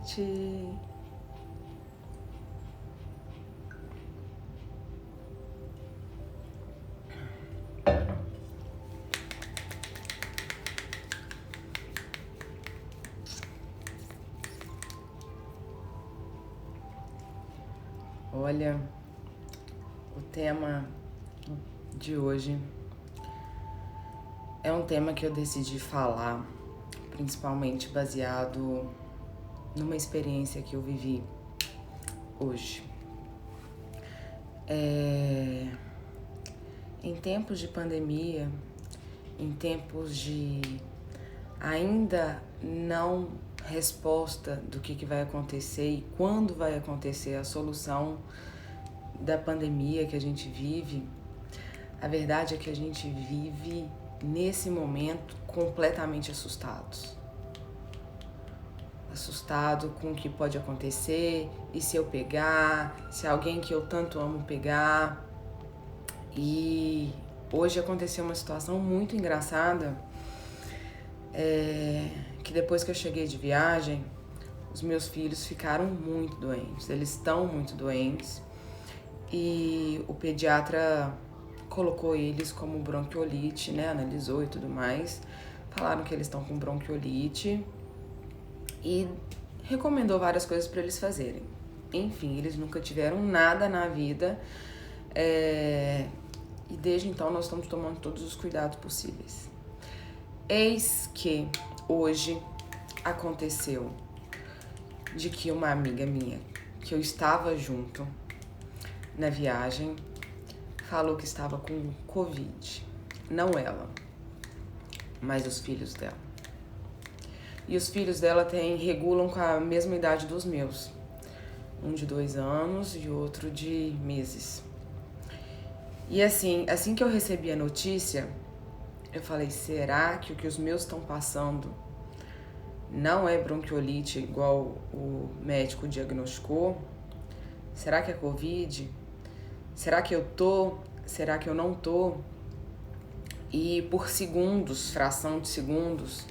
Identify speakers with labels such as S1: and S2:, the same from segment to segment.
S1: noite. Olha, o tema de hoje é um tema que eu decidi falar, principalmente baseado numa experiência que eu vivi hoje. Em tempos de pandemia, em tempos de ainda não resposta do que vai acontecer e quando vai acontecer a solução da pandemia que a gente vive, a verdade é que a gente vive nesse momento completamente assustados. Assustado com o que pode acontecer, e se eu pegar, se alguém que eu tanto amo pegar. E hoje aconteceu uma situação muito engraçada, que depois que eu cheguei de viagem, os meus filhos ficaram muito doentes, eles estão muito doentes, e o pediatra colocou eles como bronquiolite, né, analisou e tudo mais, falaram que eles estão com bronquiolite e recomendou várias coisas para eles fazerem. Enfim, eles nunca tiveram nada na vida, e desde então nós estamos tomando todos os cuidados possíveis. Eis que hoje aconteceu de que uma amiga minha, que eu estava junto na viagem, falou que estava com Covid. Não ela, mas os filhos dela. E os filhos dela regulam com a mesma idade dos meus. Um de 2 anos e outro de meses. E assim que eu recebi a notícia, eu falei, será que o que os meus estão passando não é bronquiolite igual o médico diagnosticou? Será que é Covid? Será que eu tô? Será que eu não tô? E por segundos, fração de segundos,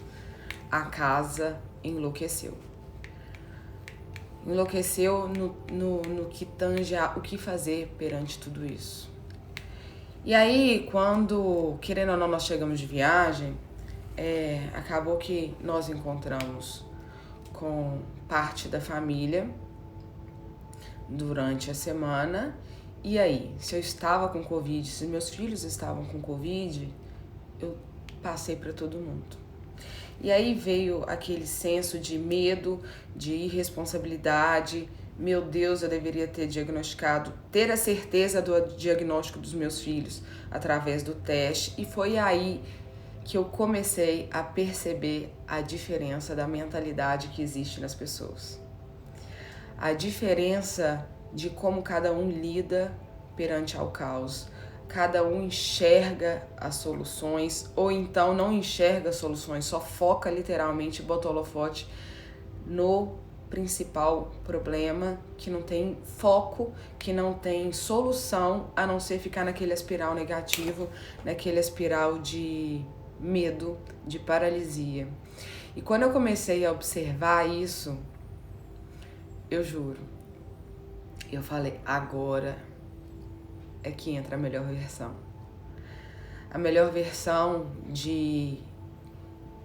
S1: a casa enlouqueceu. Enlouqueceu no que tange a o que fazer perante tudo isso. E aí, quando, querendo ou não, nós chegamos de viagem, acabou que nós encontramos com parte da família durante a semana. E aí, se eu estava com Covid, se meus filhos estavam com Covid, eu passei para todo mundo. E aí veio aquele senso de medo, de irresponsabilidade. Meu Deus, eu deveria ter a certeza do diagnóstico dos meus filhos através do teste. E foi aí que eu comecei a perceber a diferença da mentalidade que existe nas pessoas. A diferença de como cada um lida perante ao caos. Cada um enxerga as soluções, ou então não enxerga as soluções, só foca literalmente, bota o holofote no principal problema, que não tem foco, que não tem solução, a não ser ficar naquele espiral negativo, naquele espiral de medo, de paralisia. E quando eu comecei a observar isso, eu juro, eu falei, agora é que entra a melhor versão. A melhor versão de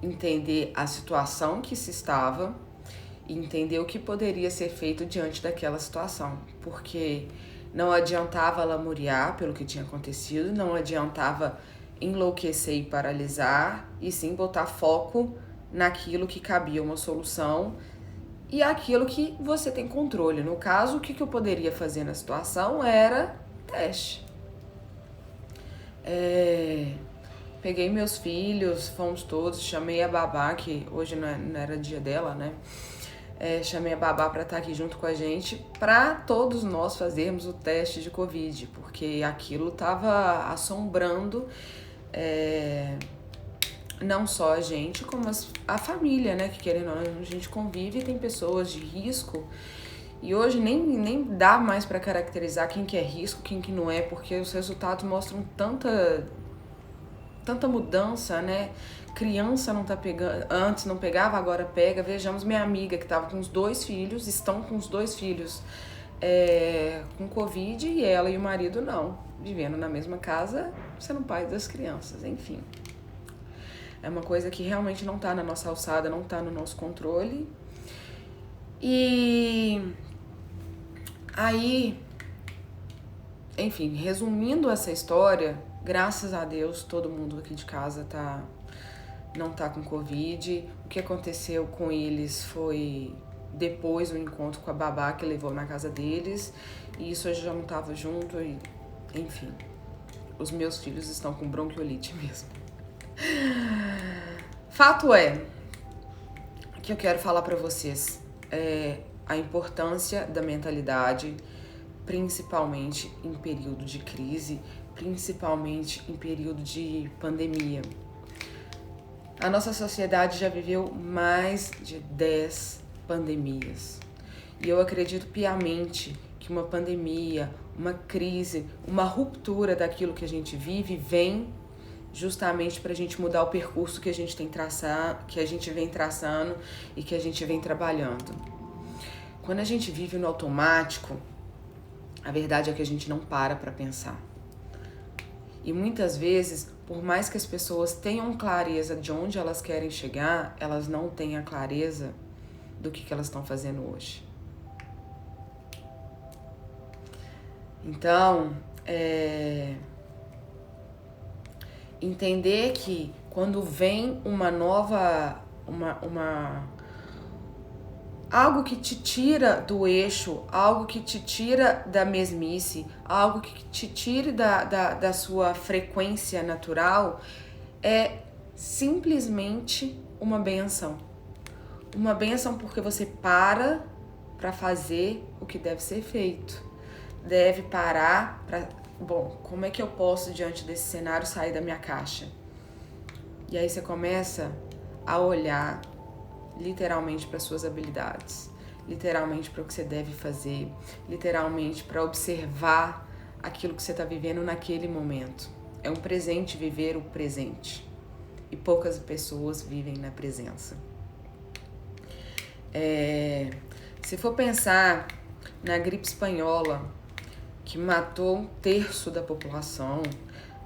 S1: entender a situação que se estava e entender o que poderia ser feito diante daquela situação. Porque não adiantava lamuriar pelo que tinha acontecido, não adiantava enlouquecer e paralisar, e sim botar foco naquilo que cabia uma solução e aquilo que você tem controle. No caso, o que eu poderia fazer na situação era teste. Peguei meus filhos, fomos todos, chamei a babá, que hoje não era dia dela, né? Chamei a babá para estar aqui junto com a gente, para todos nós fazermos o teste de Covid, porque aquilo estava assombrando não só a gente, como a família, né? Que querendo ou não, a gente convive e tem pessoas de risco. E hoje nem dá mais para caracterizar quem que é risco, quem que não é, porque os resultados mostram tanta mudança, né? criança não tá pegando, antes não pegava, agora pega. Vejamos minha amiga que estava com os 2 filhos, estão com os 2 filhos com Covid, e ela e o marido não, vivendo na mesma casa, sendo pai das crianças, enfim. É uma coisa que realmente não tá na nossa alçada, não tá no nosso controle. E aí, enfim, resumindo essa história, graças a Deus, todo mundo aqui de casa não tá com Covid. O que aconteceu com eles foi depois do encontro com a babá que levou na casa deles. E isso eu já não tava junto, e enfim, os meus filhos estão com bronquiolite mesmo. Fato é que eu quero falar pra vocês a importância da mentalidade, principalmente em período de crise, principalmente em período de pandemia. A nossa sociedade já viveu mais de 10 pandemias. E eu acredito piamente que uma pandemia, uma crise, uma ruptura daquilo que a gente vive vem justamente para a gente mudar o percurso que a gente vem traçando e que a gente vem trabalhando. Quando a gente vive no automático, a verdade é que a gente não para pensar. E muitas vezes, por mais que as pessoas tenham clareza de onde elas querem chegar, elas não têm a clareza do que elas estão fazendo hoje. Então, entender que quando vem uma nova, algo que te tira do eixo, algo que te tira da mesmice, algo que te tire da sua frequência natural, é simplesmente uma benção. Uma benção porque você para fazer o que deve ser feito. Deve parar para... Bom, como é que eu posso, diante desse cenário, sair da minha caixa? E aí você começa a olhar literalmente para suas habilidades, literalmente para o que você deve fazer, literalmente para observar aquilo que você está vivendo naquele momento. É um presente viver o presente. E poucas pessoas vivem na presença. Se for pensar na gripe espanhola, que matou 1/3 da população,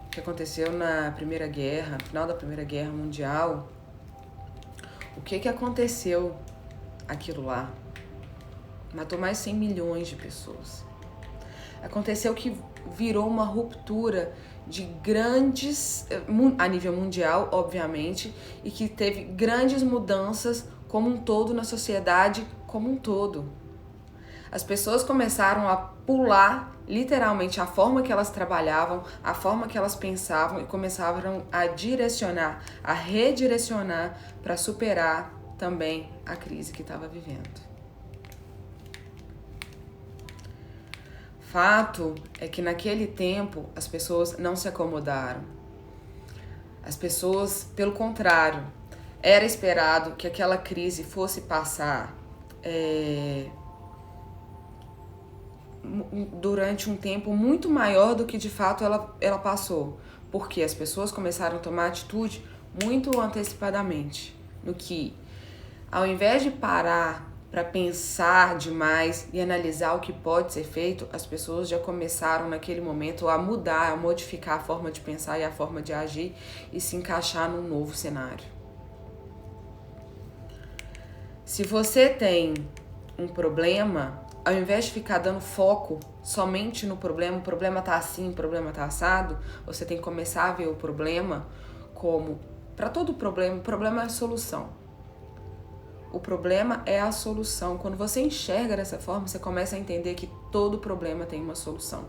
S1: que aconteceu na Primeira Guerra, no final da Primeira Guerra Mundial, o que aconteceu aquilo lá? Matou mais de 100 milhões de pessoas. Aconteceu que virou uma ruptura de grandes, a nível mundial, obviamente, e que teve grandes mudanças como um todo na sociedade como um todo. As pessoas começaram a pular literalmente a forma que elas trabalhavam, a forma que elas pensavam, e começaram a direcionar, a redirecionar para superar também a crise que estava vivendo. Fato é que naquele tempo as pessoas não se acomodaram. As pessoas, pelo contrário, era esperado que aquela crise fosse passar durante um tempo muito maior do que de fato ela passou, porque as pessoas começaram a tomar atitude muito antecipadamente, no que, ao invés de parar para pensar demais e analisar o que pode ser feito, as pessoas já começaram naquele momento a mudar, a modificar a forma de pensar e a forma de agir e se encaixar num novo cenário. Se você tem um problema, ao invés de ficar dando foco somente no problema, o problema tá assim, o problema tá assado, você tem que começar a ver o problema como, para todo problema, o problema é a solução. O problema é a solução. Quando você enxerga dessa forma, você começa a entender que todo problema tem uma solução.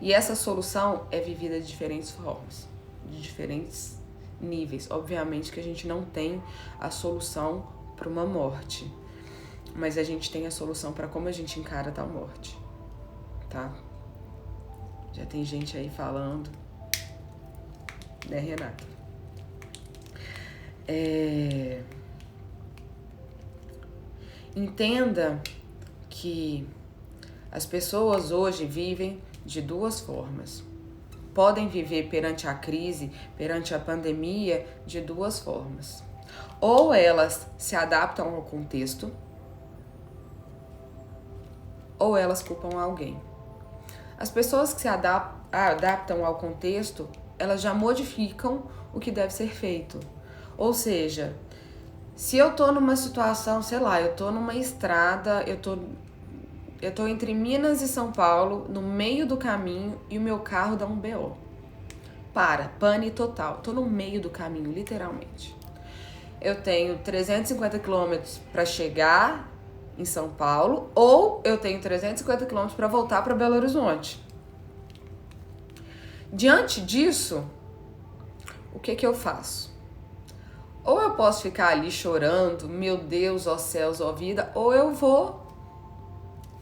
S1: E essa solução é vivida de diferentes formas, de diferentes níveis. Obviamente que a gente não tem a solução para uma morte, mas a gente tem a solução para como a gente encara tal morte, tá? Já tem gente aí falando, né, Renata? Entenda que as pessoas hoje vivem de duas formas. podem viver perante a crise, perante a pandemia, de duas formas. Ou elas se adaptam ao contexto, ou elas culpam alguém. As pessoas que se adaptam ao contexto, elas já modificam o que deve ser feito. Ou seja, se eu tô numa situação, sei lá, eu tô numa estrada, eu tô entre Minas e São Paulo, no meio do caminho, e o meu carro dá um BO. Pane total. Tô no meio do caminho, literalmente. Eu tenho 350 quilômetros para chegar em São Paulo, ou eu tenho 350 quilômetros para voltar para Belo Horizonte. Diante disso, o que eu faço? Ou eu posso ficar ali chorando, meu Deus, ó céus, ó vida, ou eu vou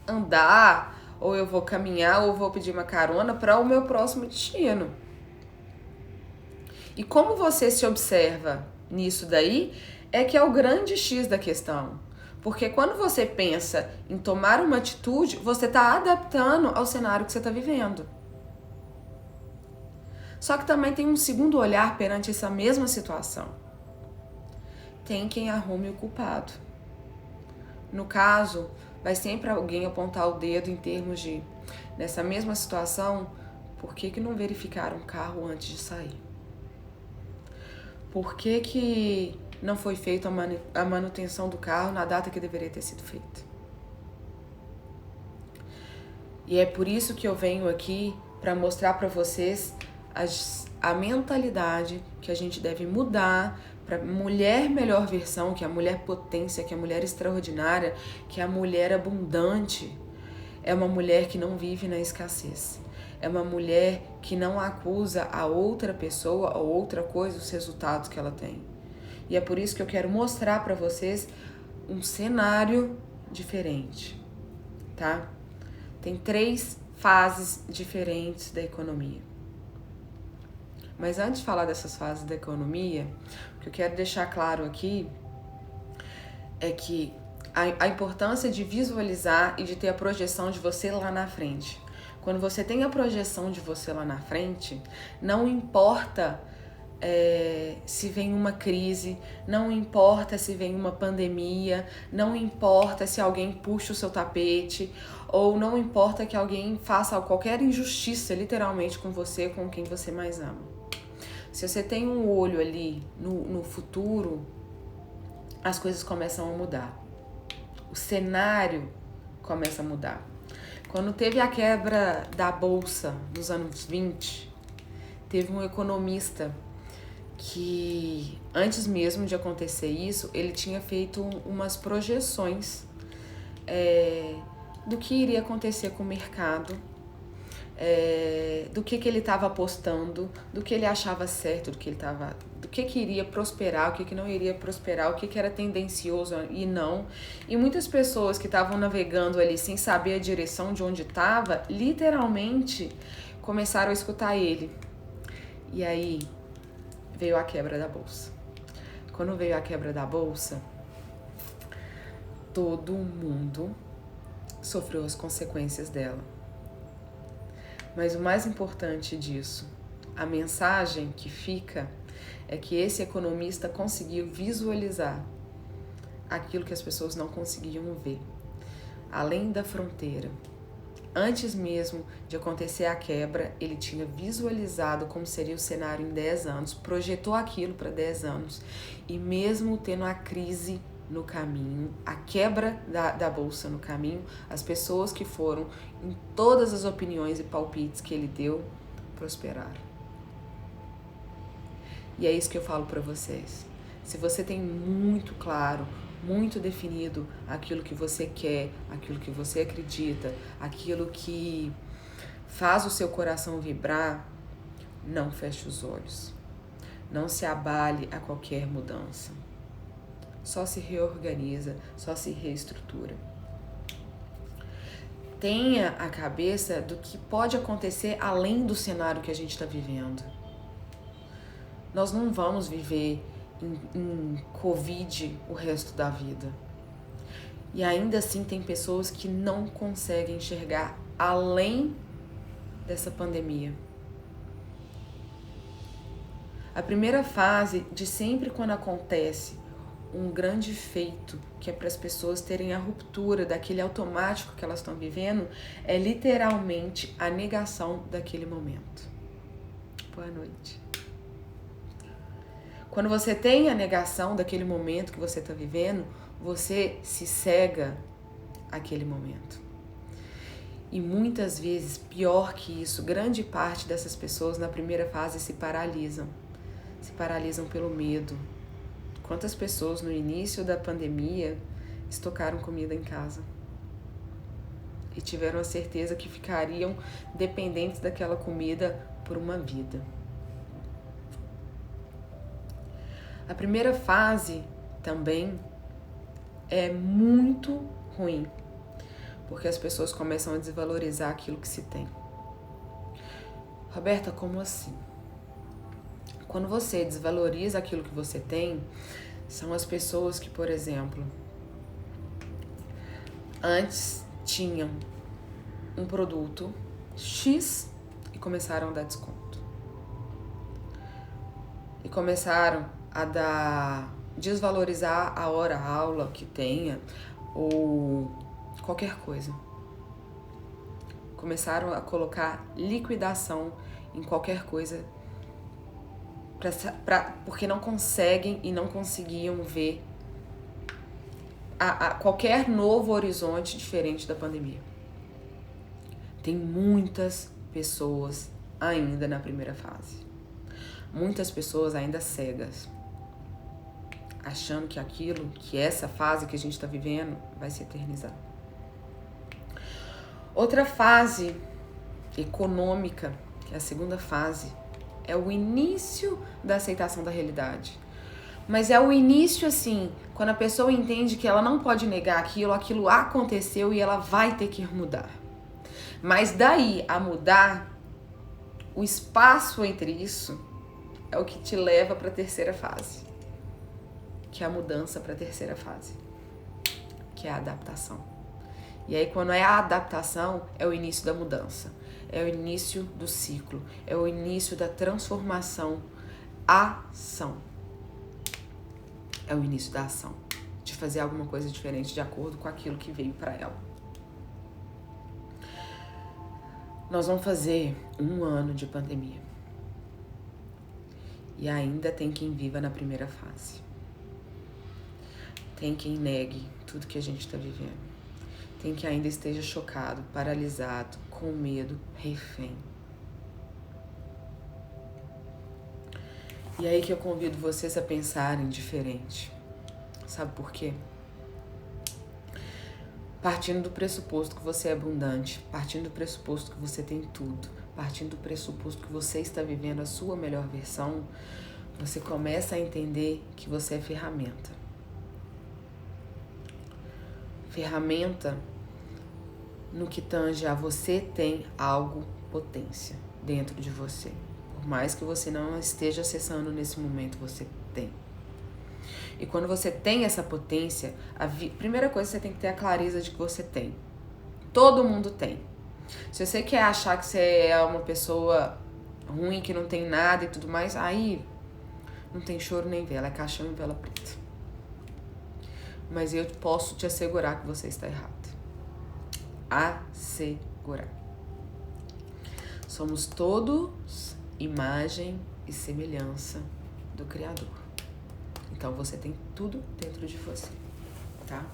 S1: andar, ou eu vou caminhar, ou vou pedir uma carona para o meu próximo destino. E como você se observa nisso daí, é que é o grande X da questão. Porque quando você pensa em tomar uma atitude, você está adaptando ao cenário que você está vivendo. Só que também tem um segundo olhar perante essa mesma situação. Tem quem arrume o culpado. No caso, vai sempre alguém apontar o dedo em termos de, nessa mesma situação, por que não verificaram o carro antes de sair? Por que não foi feita a manutenção do carro na data que deveria ter sido feita? E é por isso que eu venho aqui para mostrar para vocês a mentalidade que a gente deve mudar para mulher melhor versão, que é a mulher potência, que é a mulher extraordinária, que é a mulher abundante. É uma mulher que não vive na escassez. É uma mulher que não acusa a outra pessoa ou outra coisa os resultados que ela tem. E é por isso que eu quero mostrar para vocês um cenário diferente, tá? Tem 3 fases diferentes da economia. Mas antes de falar dessas fases da economia, o que eu quero deixar claro aqui é que a importância de visualizar e de ter a projeção de você lá na frente. Quando você tem a projeção de você lá na frente, não importa se vem uma crise, não importa se vem uma pandemia, não importa se alguém puxa o seu tapete, ou não importa que alguém faça qualquer injustiça, literalmente, com você, com quem você mais ama. Se você tem um olho ali no futuro, as coisas começam a mudar. O cenário começa a mudar. Quando teve a quebra da Bolsa nos anos 20, teve um economista que, antes mesmo de acontecer isso, ele tinha feito umas projeções do que iria acontecer com o mercado, do que ele estava apostando, do que ele achava certo, do que iria prosperar, o que não iria prosperar, o que era tendencioso e não. E muitas pessoas que estavam navegando ali sem saber a direção de onde estava, literalmente começaram a escutar ele. E aí veio a quebra da Bolsa. Quando veio a quebra da Bolsa, todo mundo sofreu as consequências dela. Mas o mais importante disso, a mensagem que fica é que esse economista conseguiu visualizar aquilo que as pessoas não conseguiam ver, além da fronteira. Antes mesmo de acontecer a quebra, ele tinha visualizado como seria o cenário em 10 anos, projetou aquilo para 10 anos, e mesmo tendo a crise no caminho, a quebra da Bolsa no caminho, as pessoas que foram em todas as opiniões e palpites que ele deu, prosperaram. E é isso que eu falo para vocês. Se você tem muito claro, muito definido aquilo que você quer, aquilo que você acredita, aquilo que faz o seu coração vibrar, não feche os olhos. Não se abale a qualquer mudança. Só se reorganiza, só se reestrutura. Tenha a cabeça do que pode acontecer além do cenário que a gente está vivendo. Nós não vamos viver em Covid o resto da vida. E ainda assim tem pessoas que não conseguem enxergar além dessa pandemia. A primeira fase de sempre quando acontece um grande feito, que é para as pessoas terem a ruptura daquele automático que elas estão vivendo, é literalmente a negação daquele momento. Boa noite. Quando você tem a negação daquele momento que você está vivendo, você se cega àquele momento. E muitas vezes, pior que isso, grande parte dessas pessoas na primeira fase se paralisam. Se paralisam pelo medo. Quantas pessoas no início da pandemia estocaram comida em casa e tiveram a certeza que ficariam dependentes daquela comida por uma vida. A primeira fase também é muito ruim, porque as pessoas começam a desvalorizar aquilo que se tem. Roberta, como assim? Quando você desvaloriza aquilo que você tem, são as pessoas que, por exemplo, antes tinham um produto X e começaram a dar desconto. E começaram a desvalorizar a hora-aula que tenha ou qualquer coisa. Começaram a colocar liquidação em qualquer coisa porque não conseguem e não conseguiam ver qualquer novo horizonte diferente da pandemia. Tem muitas pessoas ainda na primeira fase. Muitas pessoas ainda cegas, achando que aquilo, que essa fase que a gente está vivendo vai se eternizar. Outra fase econômica, que é a segunda fase, é o início da aceitação da realidade. Mas é o início, assim, quando a pessoa entende que ela não pode negar aquilo aconteceu e ela vai ter que mudar. Mas daí a mudar, o espaço entre isso é o que te leva para a terceira fase, que é a mudança para a terceira fase, que é a adaptação. E aí quando é a adaptação, é o início da mudança, é o início do ciclo, é o início da transformação, ação. É o início da ação, de fazer alguma coisa diferente de acordo com aquilo que veio para ela. Nós vamos fazer 1 ano de pandemia. E ainda tem quem viva na primeira fase. Tem quem negue tudo que a gente está vivendo. Tem quem ainda esteja chocado, paralisado, com medo, refém. E aí que eu convido vocês a pensarem diferente. Sabe por quê? Partindo do pressuposto que você é abundante, partindo do pressuposto que você tem tudo, partindo do pressuposto que você está vivendo a sua melhor versão, você começa a entender que você é ferramenta. Ferramenta no que tange a você tem algo, potência dentro de você. Por mais que você não esteja acessando nesse momento, você tem. E quando você tem essa potência, primeira coisa, você tem que ter a clareza de que você tem. Todo mundo tem. Se você quer achar que você é uma pessoa ruim, que não tem nada e tudo mais, aí não tem choro nem vela, é caixão e vela preta. Mas eu posso te assegurar que você está errado. Assegurar. Somos todos imagem e semelhança do Criador. Então você tem tudo dentro de você, tá?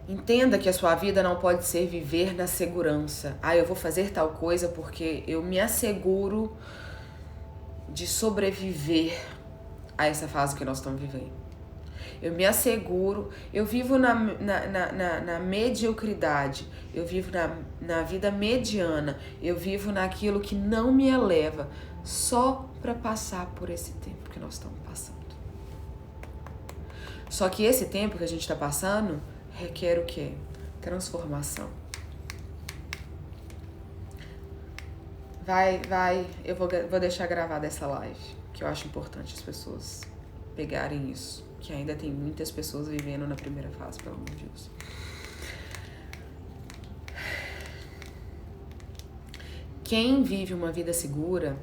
S1: Entenda que a sua vida não pode ser viver na segurança. Eu vou fazer tal coisa porque eu me asseguro de sobreviver a essa fase que nós estamos vivendo. Eu me asseguro, eu vivo na mediocridade, eu vivo na vida mediana, eu vivo naquilo que não me eleva, só para passar por esse tempo que nós estamos passando. Só que esse tempo que a gente está passando requer o quê? Transformação. Eu vou deixar gravada essa live, que eu acho importante as pessoas pegarem isso. Que ainda tem muitas pessoas vivendo na primeira fase, pelo amor de Deus. Quem vive uma vida segura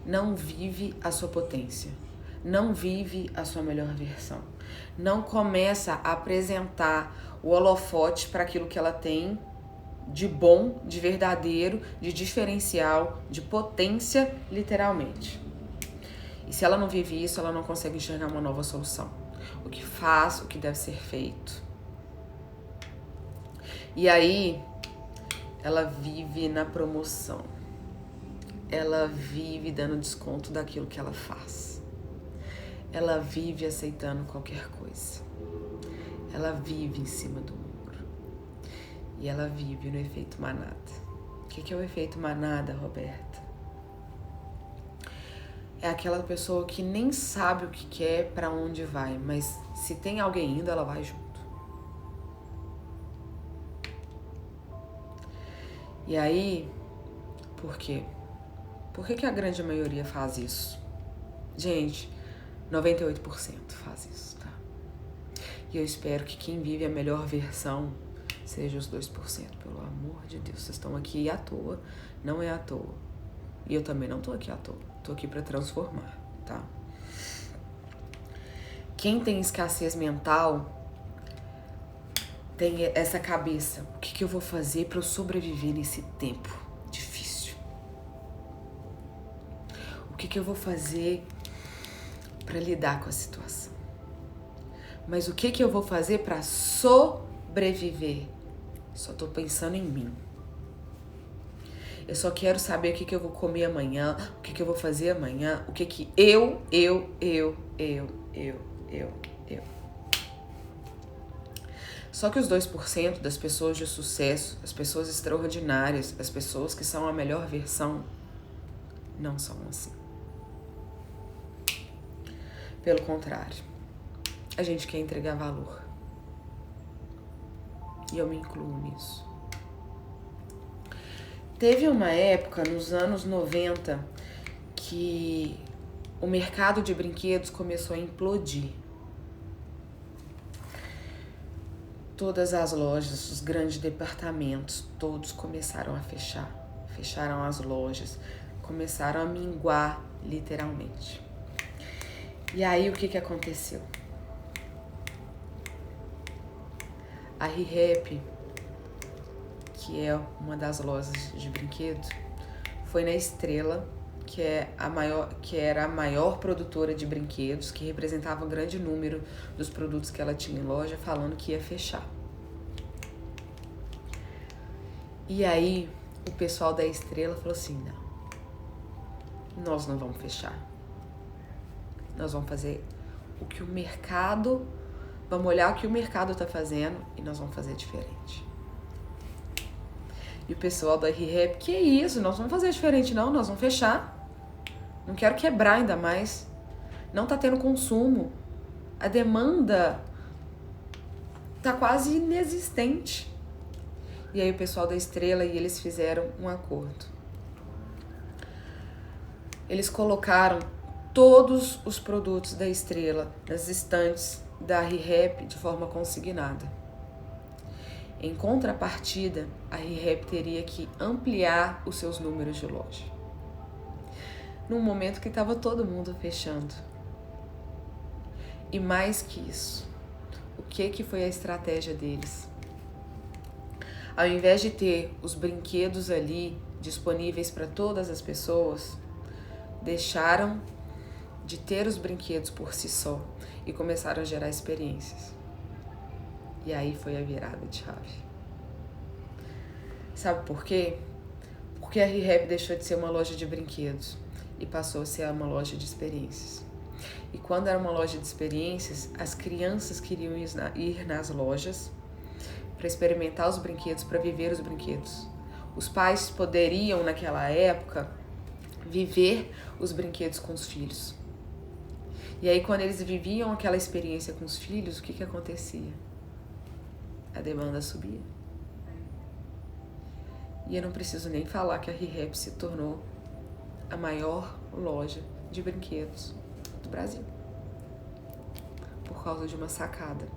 S1: não vive a sua potência, não vive a sua melhor versão, não começa a apresentar o holofote para aquilo que ela tem de bom, de verdadeiro, de diferencial, de potência, literalmente. E se ela não vive isso, ela não consegue enxergar uma nova solução. O que faz, o que deve ser feito. E aí, ela vive na promoção. Ela vive dando desconto daquilo que ela faz. Ela vive aceitando qualquer coisa. Ela vive em cima do muro. E ela vive no efeito manada. O que é o efeito manada, Roberta? É aquela pessoa que nem sabe o que quer, para onde vai, mas se tem alguém indo, ela vai junto. E aí, por quê? Por que a grande maioria faz isso? Gente, 98% faz isso, tá? E eu espero que quem vive a melhor versão seja os 2%, pelo amor de Deus. Vocês estão aqui à toa, não é à toa. E eu também não tô aqui à toa, tô aqui pra transformar, tá? Quem tem escassez mental tem essa cabeça. O que eu vou fazer pra eu sobreviver nesse tempo difícil? O que eu vou fazer pra lidar com a situação? Mas o que eu vou fazer pra sobreviver? Só tô pensando em mim. Eu só quero saber o que eu vou comer amanhã, o que eu vou fazer amanhã, o que eu. Só que os 2% das pessoas de sucesso, as pessoas extraordinárias, as pessoas que são a melhor versão, não são assim. Pelo contrário, a gente quer entregar valor. E eu me incluo nisso. Teve uma época, nos anos 90, que o mercado de brinquedos começou a implodir. Todas as lojas, os grandes departamentos, todos começaram a fechar. Fecharam as lojas, começaram a minguar, literalmente. E aí, o que aconteceu? A ReHap, que é uma das lojas de brinquedos, foi na Estrela, que era a maior produtora de brinquedos, que representava um grande número dos produtos que ela tinha em loja, falando que ia fechar. E aí, o pessoal da Estrela falou assim, não, nós não vamos fechar. Nós vamos fazer o que o mercado, vamos olhar o que o mercado está fazendo e nós vamos fazer diferente. E o pessoal da ReHap, que isso, nós vamos fazer diferente não, nós vamos fechar. Não quero quebrar ainda mais. Não tá tendo consumo. A demanda tá quase inexistente. E aí o pessoal da Estrela e eles fizeram um acordo. Eles colocaram todos os produtos da Estrela nas estantes da ReHap de forma consignada. Em contrapartida, a ReHap teria que ampliar os seus números de loja. Num momento que estava todo mundo fechando. E mais que isso, o que foi a estratégia deles? Ao invés de ter os brinquedos ali disponíveis para todas as pessoas, deixaram de ter os brinquedos por si só e começaram a gerar experiências. E aí foi a virada de chave. Sabe por quê? Porque a ReHap deixou de ser uma loja de brinquedos e passou a ser uma loja de experiências. E quando era uma loja de experiências, as crianças queriam ir nas lojas para experimentar os brinquedos, para viver os brinquedos. Os pais poderiam, naquela época, viver os brinquedos com os filhos. E aí, quando eles viviam aquela experiência com os filhos, o que acontecia? A demanda subia. E eu não preciso nem falar que a ReHap se tornou a maior loja de brinquedos do Brasil. Por causa de uma sacada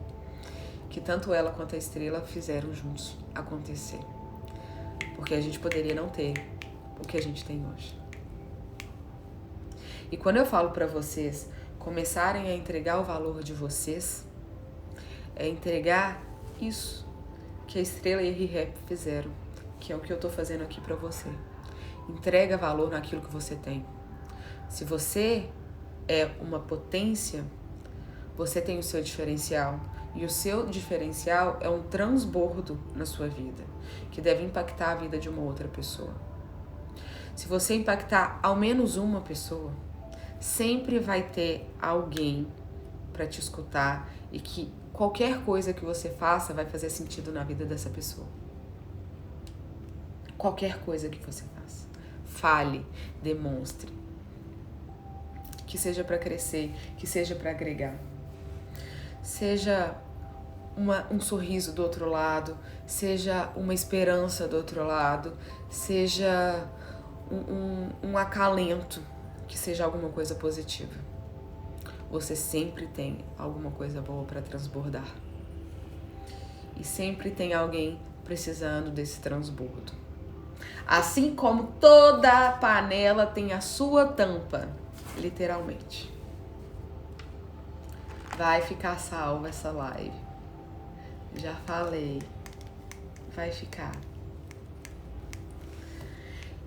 S1: que tanto ela quanto a Estrela fizeram juntos acontecer. porque a gente poderia não ter o que a gente tem hoje. E quando eu falo para vocês começarem a entregar o valor de vocês, é entregar isso que a Estrela e a ReHap fizeram, que é o que eu tô fazendo aqui para você. Entrega valor naquilo que você tem. Se você é uma potência, você tem o seu diferencial. E o seu diferencial é um transbordo na sua vida, que deve impactar a vida de uma outra pessoa. Se você impactar ao menos uma pessoa, sempre vai ter alguém para te escutar e que qualquer coisa que você faça vai fazer sentido na vida dessa pessoa. Qualquer coisa que você faça. Fale, demonstre. Que seja para crescer, que seja para agregar. Seja um sorriso do outro lado, seja uma esperança do outro lado, seja um acalento, que seja alguma coisa positiva. Você sempre tem alguma coisa boa para transbordar. E sempre tem alguém precisando desse transbordo. Assim como toda panela tem a sua tampa, literalmente. Vai ficar salva essa live. Já falei. Vai ficar.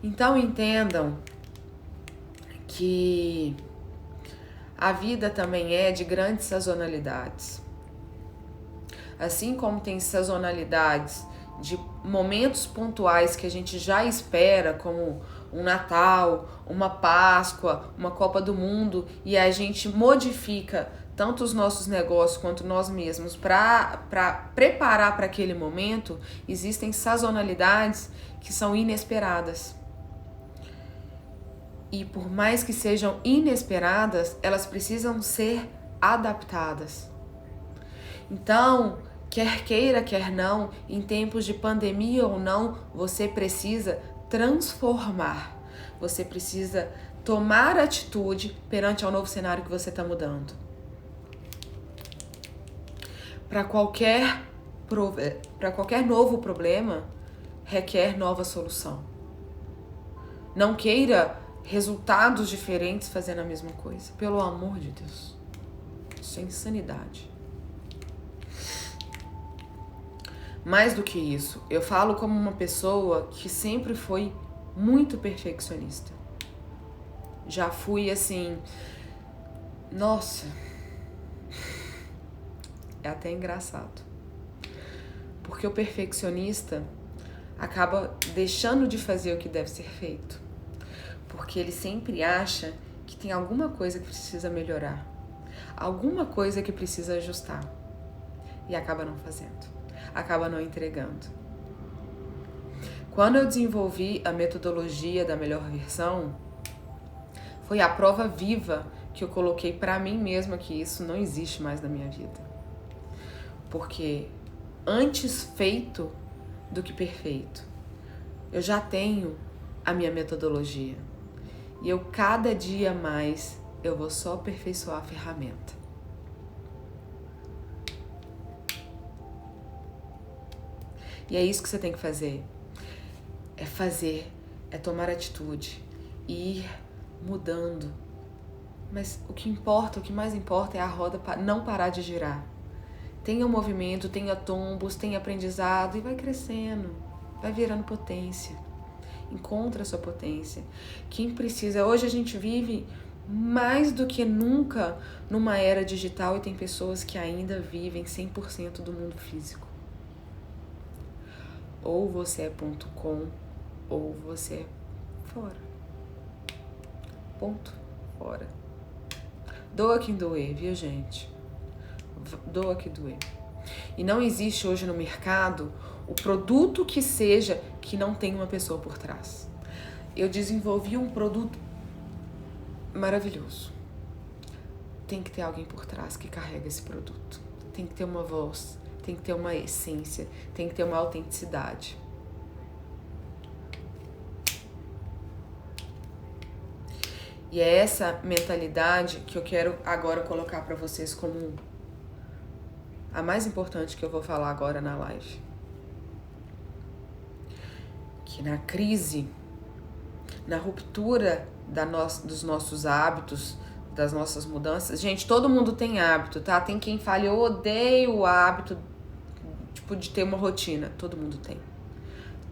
S1: Então entendam que a vida também é de grandes sazonalidades. Assim como tem sazonalidades de momentos pontuais que a gente já espera, como um Natal, uma Páscoa, uma Copa do Mundo, e a gente modifica tanto os nossos negócios quanto nós mesmos para preparar para aquele momento, existem sazonalidades que são inesperadas. E por mais que sejam inesperadas, elas precisam ser adaptadas. Então, quer queira, quer não, em tempos de pandemia ou não, você precisa transformar. Você precisa tomar atitude perante ao novo cenário que você está mudando. Para qualquer novo problema, requer nova solução. Não queira resultados diferentes fazendo a mesma coisa. Pelo amor de Deus. Isso é insanidade. Mais do que isso, eu falo como uma pessoa que sempre foi muito perfeccionista. Já fui assim... Nossa... É até engraçado. Porque o perfeccionista acaba deixando de fazer o que deve ser feito. Porque ele sempre acha que tem alguma coisa que precisa melhorar. Alguma coisa que precisa ajustar. E acaba não fazendo. Acaba não entregando. Quando eu desenvolvi a metodologia da melhor versão, foi a prova viva que eu coloquei para mim mesma que isso não existe mais na minha vida. Porque antes feito do que perfeito. Eu já tenho a minha metodologia. E eu cada dia mais eu vou só aperfeiçoar a ferramenta. E é isso que você tem que fazer. É tomar atitude, ir mudando. Mas o que importa, o que mais importa é a roda não parar de girar. Tenha movimento, tenha tombos, tenha aprendizado e vai crescendo, vai virando potência. Encontra a sua potência. Quem precisa... Hoje a gente vive mais do que nunca numa era digital e tem pessoas que ainda vivem 100% do mundo físico. Ou você é .com ou você é fora. Ponto. Fora. Doa quem doer, viu, gente? Doa que doer. E não existe hoje no mercado o produto que seja que não tenha uma pessoa por trás. Eu desenvolvi um produto maravilhoso. Tem que ter alguém por trás que carrega esse produto. Tem que ter uma voz, tem que ter uma essência, tem que ter uma autenticidade. E é essa mentalidade que eu quero agora colocar para vocês como a mais importante que eu vou falar agora na live. que na crise, na ruptura dos nossos hábitos, das nossas mudanças. Gente, todo mundo tem hábito, tá? Tem quem fale, eu odeio o hábito, tipo, de ter uma rotina. Todo mundo tem.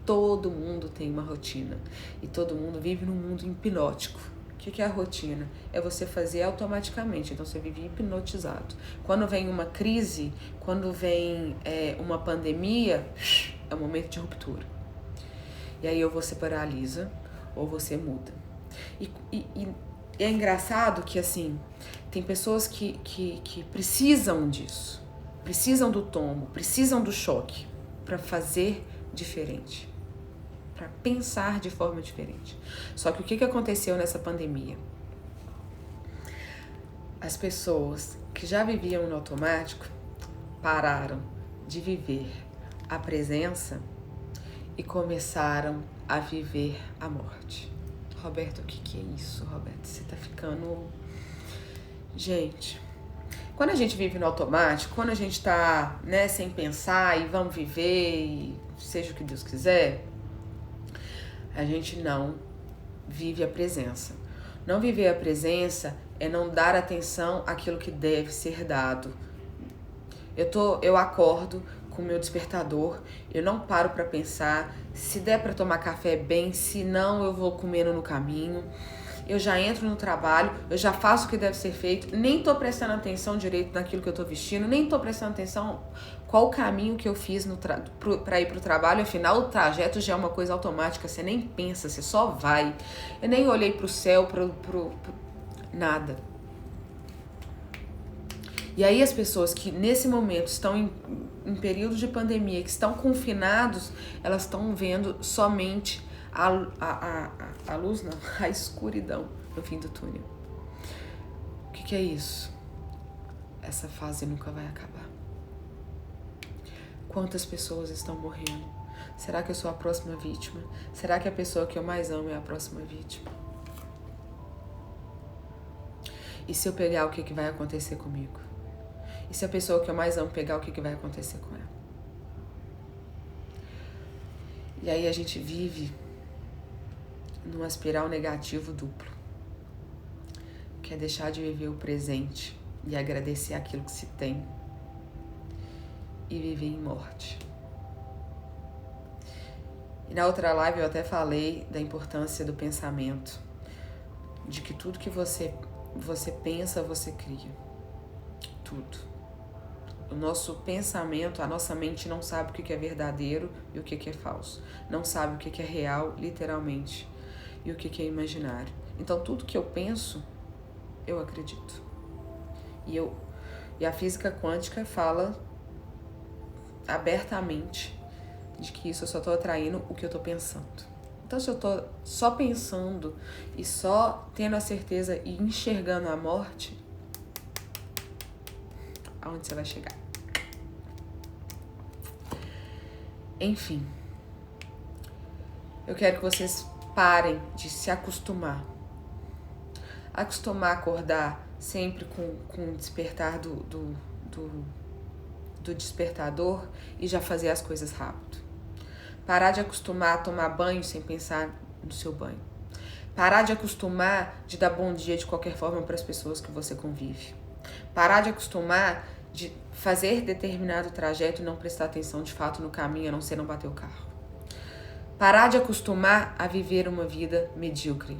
S1: Todo mundo tem uma rotina. E todo mundo vive num mundo hipnótico. O que é a rotina? É você fazer automaticamente. Então você vive hipnotizado. Quando vem uma crise, quando vem uma pandemia, é um momento de ruptura. E aí ou você paralisa ou você muda. E é engraçado que, assim, tem pessoas que precisam disso. Precisam do tombo, precisam do choque para fazer diferente. Para pensar de forma diferente. Só que o que aconteceu nessa pandemia? As pessoas que já viviam no automático pararam de viver a presença e começaram a viver a morte. Roberto, o que é isso, Roberto? Você tá ficando... Gente, quando a gente vive no automático, quando a gente tá, né, sem pensar e vamos viver e seja o que Deus quiser, a gente não vive a presença. Não viver a presença é não dar atenção àquilo que deve ser dado. Eu acordo com o meu despertador, eu não paro para pensar, se der para tomar café bem, se não eu vou comendo no caminho. Eu já entro no trabalho, eu já faço o que deve ser feito, nem tô prestando atenção direito naquilo que eu tô vestindo, nem tô prestando atenção qual o caminho que eu fiz para ir pro trabalho. Afinal, o trajeto já é uma coisa automática, você nem pensa, você só vai. Eu nem olhei pro céu, nada. E aí as pessoas que nesse momento estão em período de pandemia, que estão confinados, elas estão vendo somente a luz, não, a escuridão no fim do túnel. O que é isso? Essa fase nunca vai acabar. Quantas pessoas estão morrendo? Será que eu sou a próxima vítima? Será que a pessoa que eu mais amo é a próxima vítima? E se eu pegar, o que vai acontecer comigo? E se a pessoa que eu mais amo pegar, o que vai acontecer com ela? E aí a gente vive numa espiral negativo duplo. Que é deixar de viver o presente e agradecer aquilo que se tem e viver em morte. E na outra live eu até falei da importância do pensamento, de que tudo que você pensa, você cria. Tudo. O nosso pensamento, a nossa mente não sabe o que é verdadeiro e o que é falso. Não sabe o que é real, literalmente, e o que é imaginário. Então tudo que eu penso, eu acredito. E a física quântica fala abertamente de que isso eu só estou atraindo o que eu estou pensando. Então se eu estou só pensando e só tendo a certeza e enxergando a morte, aonde você vai chegar? Enfim, eu quero que vocês parem de se acostumar. Acostumar a acordar sempre com o despertar do despertador e já fazer as coisas rápido. Parar de acostumar a tomar banho sem pensar no seu banho. Parar de acostumar de dar bom dia de qualquer forma para as pessoas que você convive. Parar de acostumar de fazer determinado trajeto e não prestar atenção de fato no caminho, a não ser não bater o carro. Parar de acostumar a viver uma vida medíocre.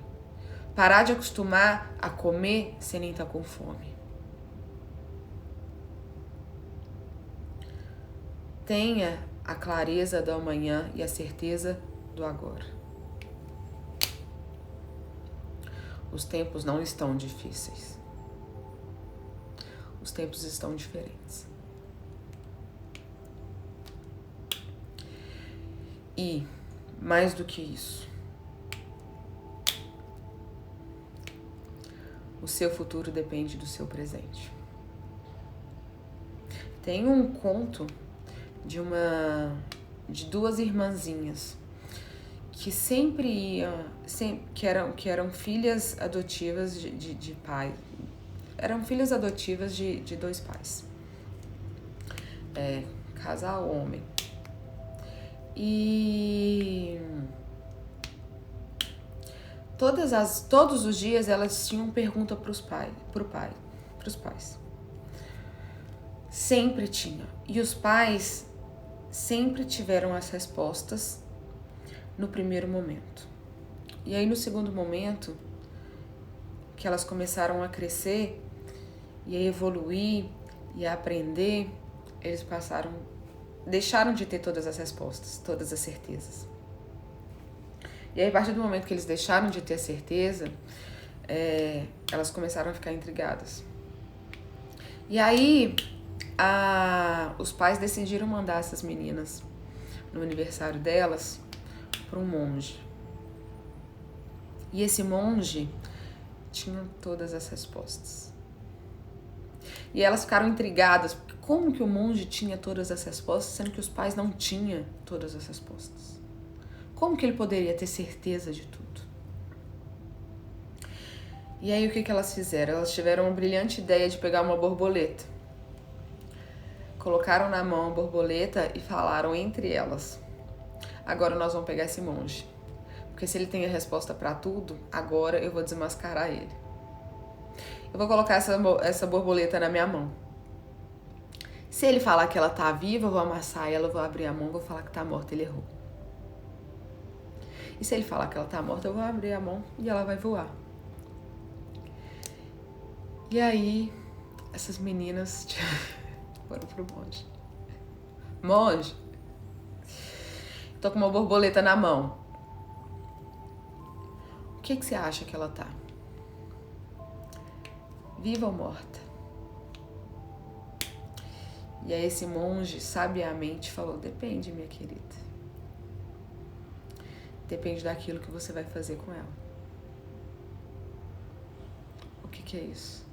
S1: Parar de acostumar a comer sem nem estar com fome. Tenha a clareza do amanhã e a certeza do agora. Os tempos não estão difíceis. Os tempos estão diferentes. E, mais do que isso, o seu futuro depende do seu presente. Tem um conto de duas irmãzinhas que sempre iam, que eram filhas adotivas de pai. Eram filhas adotivas de dois pais. Casal homem. E Todos os dias elas tinham pergunta pros pais. Sempre tinha. E os pais sempre tiveram as respostas no primeiro momento. E aí no segundo momento, que elas começaram a crescer e a evoluir e a aprender, eles deixaram de ter todas as respostas, todas as certezas. E aí, a partir do momento que eles deixaram de ter a certeza, elas começaram a ficar intrigadas. E aí, os pais decidiram mandar essas meninas, no aniversário delas, para um monge. E esse monge tinha todas as respostas. E elas ficaram intrigadas, porque como que o monge tinha todas as respostas, sendo que os pais não tinham todas as respostas? Como que ele poderia ter certeza de tudo? E aí o que elas fizeram? Elas tiveram uma brilhante ideia de pegar uma borboleta. Colocaram na mão a borboleta e falaram entre elas: agora nós vamos pegar esse monge. Porque se ele tem a resposta para tudo, agora eu vou desmascarar ele. Eu vou colocar essa borboleta na minha mão. Se ele falar que ela tá viva, eu vou amassar ela, eu vou abrir a mão, vou falar que tá morta, ele errou. E se ele falar que ela tá morta, eu vou abrir a mão e ela vai voar. E aí, essas meninas foram pro monge. Monge, tô com uma borboleta na mão. O que você acha que ela tá? Viva ou morta? E aí esse monge sabiamente falou: depende, minha querida. Depende daquilo que você vai fazer com ela. O que é isso?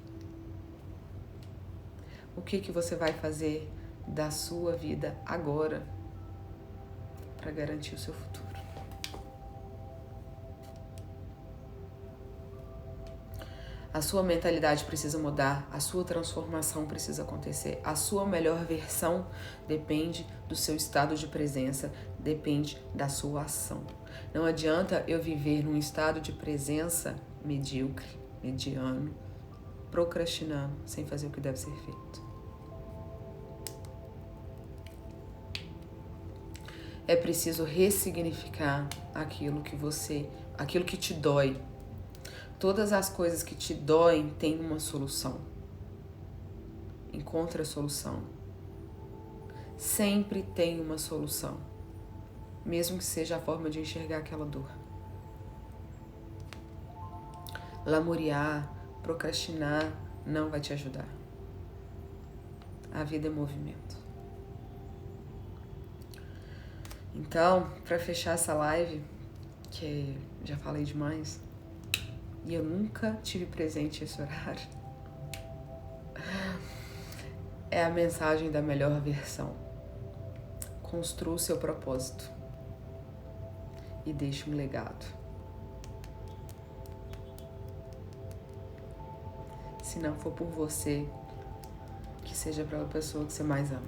S1: O que você vai fazer da sua vida agora para garantir o seu futuro? A sua mentalidade precisa mudar, a sua transformação precisa acontecer. A sua melhor versão depende do seu estado de presença, depende da sua ação. Não adianta eu viver num estado de presença medíocre, mediano, procrastinando, sem fazer o que deve ser feito. É preciso ressignificar aquilo que te dói. Todas as coisas que te doem têm uma solução. Encontre a solução. Sempre tem uma solução. Mesmo que seja a forma de enxergar aquela dor. Lamuriar, procrastinar não vai te ajudar. A vida é movimento. Então, para fechar essa live, que já falei demais, e eu nunca tive presente esse horário, é a mensagem da melhor versão. Construa o seu propósito e deixe um legado. Se não for por você, que seja pela pessoa que você mais ama.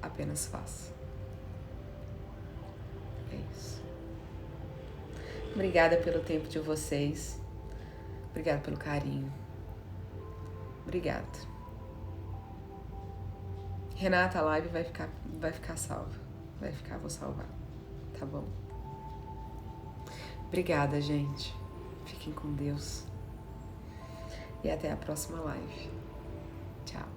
S1: Apenas faça. É isso. Obrigada pelo tempo de vocês. Obrigada pelo carinho. Obrigada. Renata, a live vai ficar salva. Vou salvar. Tá bom? Obrigada, gente. Fiquem com Deus. E até a próxima live. Tchau.